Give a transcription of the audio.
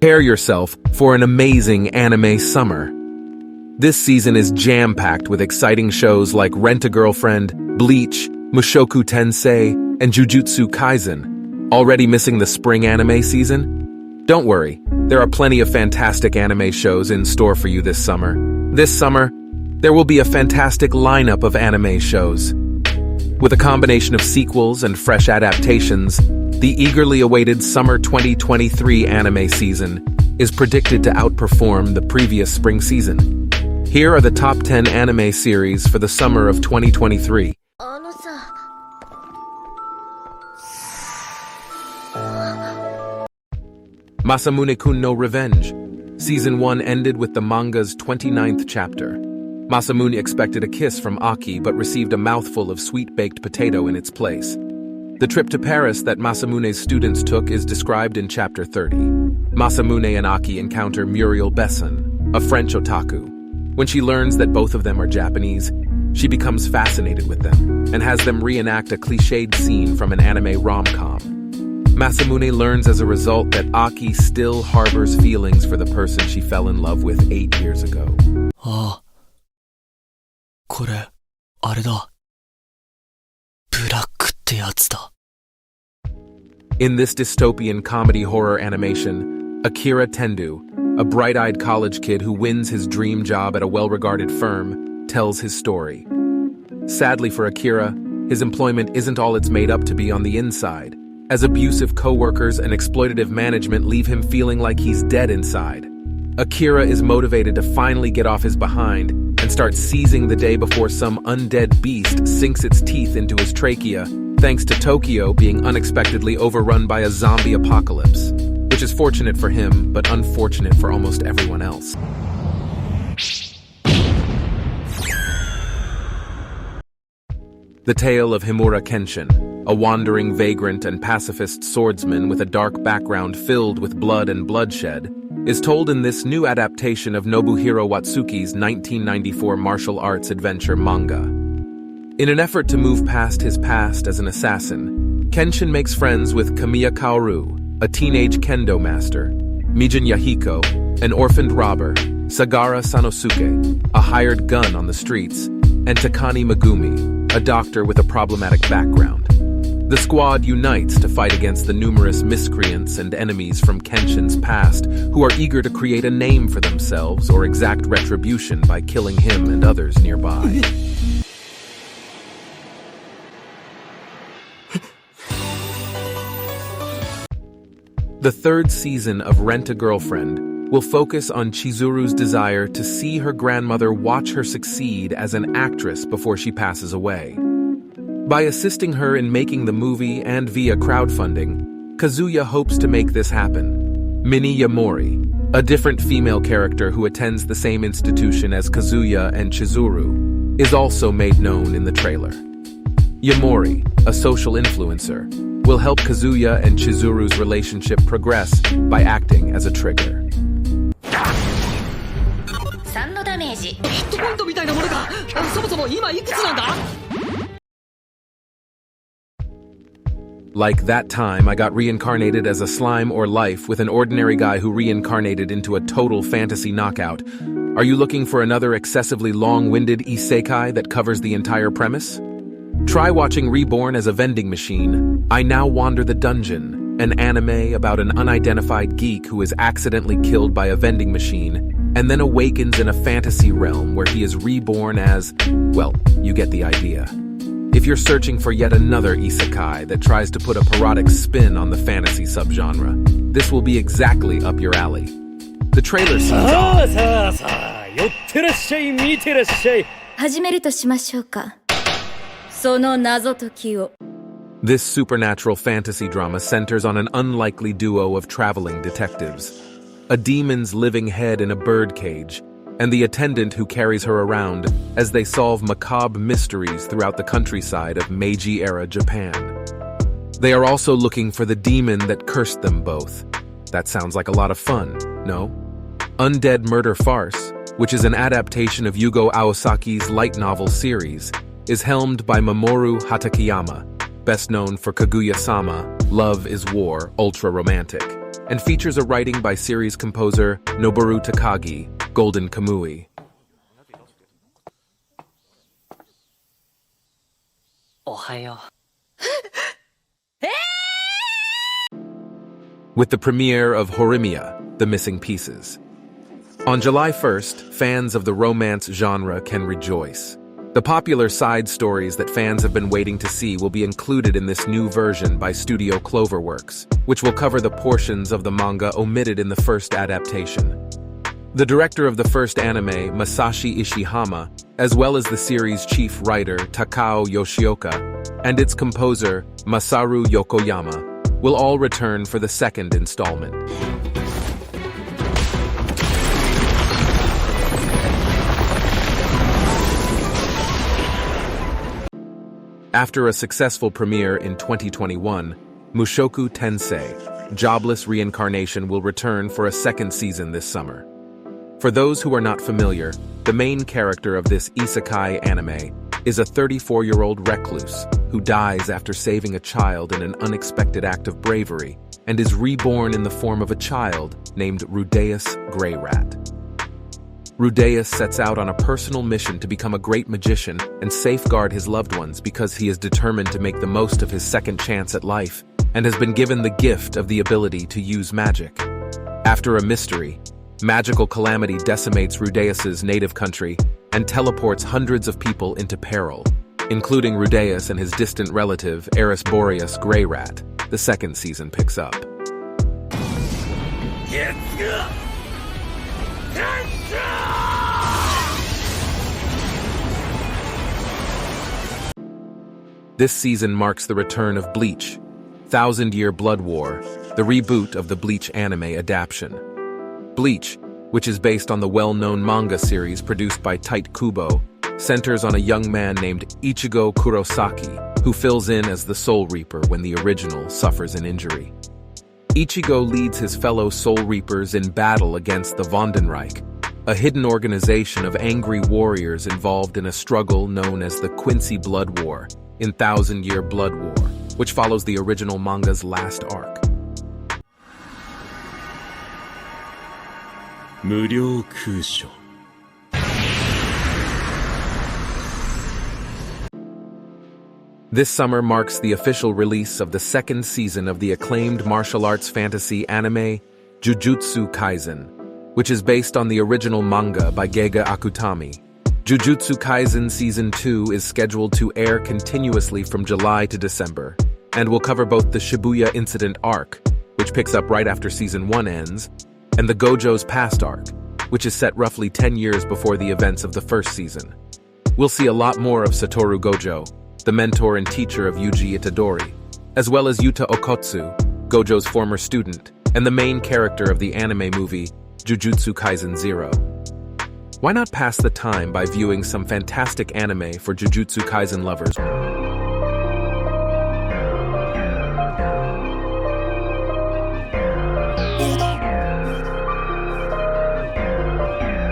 Prepare yourself for an amazing anime summer. This season is jam-packed with exciting shows like Rent-a-Girlfriend, Bleach, Mushoku Tensei, and Jujutsu Kaisen. Already missing the spring anime season? Don't worry, there are plenty of fantastic anime shows in store for you this summer. This summer, there will be a fantastic lineup of anime shows. With a combination of sequels and fresh adaptations, the eagerly awaited Summer 2023 anime season is predicted to outperform the previous spring season. Here are the top 10 anime series for the summer of 2023. Masamune-kun no Revenge. Season 1 ended with the manga's 29th chapter. Masamune expected a kiss from Aki but received a mouthful of sweet-baked potato in its place. The trip to Paris that Masamune's students took is described in Chapter 30. Masamune and Aki encounter Muriel Besson, a French otaku. When she learns that both of them are Japanese, she becomes fascinated with them and has them reenact a cliched scene from an anime rom-com. Masamune learns as a result that Aki still harbors feelings for the person she fell in love with 8 years ago. これ、あれだ。ブラックってやつだ。In this dystopian comedy horror animation, Akira Tendu, a bright-eyed college kid who wins his dream job at a well-regarded firm, tells his story. Sadly for Akira, his employment isn't all it's made up to be on the inside, as abusive co-workers and exploitative management leave him feeling like he's dead inside. Akira is motivated to finally get off his behind and start seizing the day before some undead beast sinks its teeth into his trachea, thanks to Tokyo being unexpectedly overrun by a zombie apocalypse, which is fortunate for him, but unfortunate for almost everyone else. The tale of Himura Kenshin, a wandering vagrant and pacifist swordsman with a dark background filled with blood and bloodshed, is told in this new adaptation of Nobuhiro Watsuki's 1994 martial arts adventure manga. In an effort to move past his past as an assassin, Kenshin makes friends with Kamiya Kaoru, a teenage kendo master, Mijin Yahiko, an orphaned robber, Sagara Sanosuke, a hired gun on the streets, and Takani Megumi, a doctor with a problematic background. The squad unites to fight against the numerous miscreants and enemies from Kenshin's past who are eager to create a name for themselves or exact retribution by killing him and others nearby. The third season of Rent-a-Girlfriend will focus on Chizuru's desire to see her grandmother watch her succeed as an actress before she passes away. By assisting her in making the movie and via crowdfunding, Kazuya hopes to make this happen. Mini Yamori, a different female character who attends the same institution as Kazuya and Chizuru, is also made known in the trailer. Yamori, a social influencer, will help Kazuya and Chizuru's relationship progress by acting as a trigger. 3のダメージ。ヒットポイントみたいなものが、そもそも今いくつなんだ？ Like that time I got reincarnated as a slime or life with an ordinary guy who reincarnated into a total fantasy knockout. Are you looking for another excessively long-winded isekai that covers the entire premise? Try watching Reborn as a vending machine. I Now Wander the Dungeon, an anime about an unidentified geek who is accidentally killed by a vending machine and then awakens in a fantasy realm where he is reborn as, well, you get the idea. If you're searching for yet another isekai that tries to put a parodic spin on the fantasy subgenre, this will be exactly up your alley. The trailer seems odd. 寄ってらっしゃい、見てらっしゃい。始めるとしましょうか。その謎解きを。This supernatural fantasy drama centers on an unlikely duo of traveling detectives. A demon's living head in a birdcage, and the attendant who carries her around as they solve macabre mysteries throughout the countryside of Meiji-era Japan. They are also looking for the demon that cursed them both. That sounds like a lot of fun, no? Undead Murder Farce, which is an adaptation of Yugo Aosaki's light novel series, is helmed by Mamoru Hatakeyama, best known for Kaguya-sama, Love is War, Ultra Romantic. and features a writing by series composer Noboru Takagi, Golden Kamui. With the premiere of Horimiya, The Missing Pieces. On July 1st, fans of the romance genre can rejoice. The popular side stories that fans have been waiting to see will be included in this new version by Studio Cloverworks, which will cover the portions of the manga omitted in the first adaptation. The director of the first anime, Masashi Ishihama, as well as the series' chief writer, Takao Yoshioka, and its composer, Masaru Yokoyama, will all return for the second installment. After a successful premiere in 2021, Mushoku Tensei, Jobless Reincarnation, will return for a second season this summer. For those who are not familiar, the main character of this isekai anime is a 34-year-old recluse who dies after saving a child in an unexpected act of bravery and is reborn in the form of a child named Rudeus Greyrat. Rudeus sets out on a personal mission to become a great magician and safeguard his loved ones because he is determined to make the most of his second chance at life and has been given the gift of the ability to use magic. After a mystery, magical calamity decimates Rudeus's native country and teleports hundreds of people into peril, including Rudeus and his distant relative, Eris Boreas Greyrat. The second season picks up. This season marks the return of Bleach, Thousand-Year Blood War, the reboot of the Bleach anime adaptation. Bleach, which is based on the well-known manga series produced by Tite Kubo, centers on a young man named Ichigo Kurosaki, who fills in as the Soul Reaper when the original suffers an injury. Ichigo leads his fellow Soul Reapers in battle against the Vondenreich, a hidden organization of angry warriors involved in a struggle known as the Quincy Blood War in Thousand-Year Blood War, which follows the original manga's last arc. This summer marks the official release of the second season of the acclaimed martial arts fantasy anime Jujutsu Kaisen, which is based on the original manga by Gege Akutami. Jujutsu Kaisen Season 2 is scheduled to air continuously from July to December, and will cover both the Shibuya Incident arc, which picks up right after Season 1 ends, and the Gojo's Past arc, which is set roughly 10 years before the events of the first season. We'll see a lot more of Satoru Gojo, the mentor and teacher of Yuji Itadori, as well as Yuta Okotsu, Gojo's former student, and the main character of the anime movie Jujutsu Kaisen 0. Why not pass the time by viewing some fantastic anime for Jujutsu Kaisen lovers?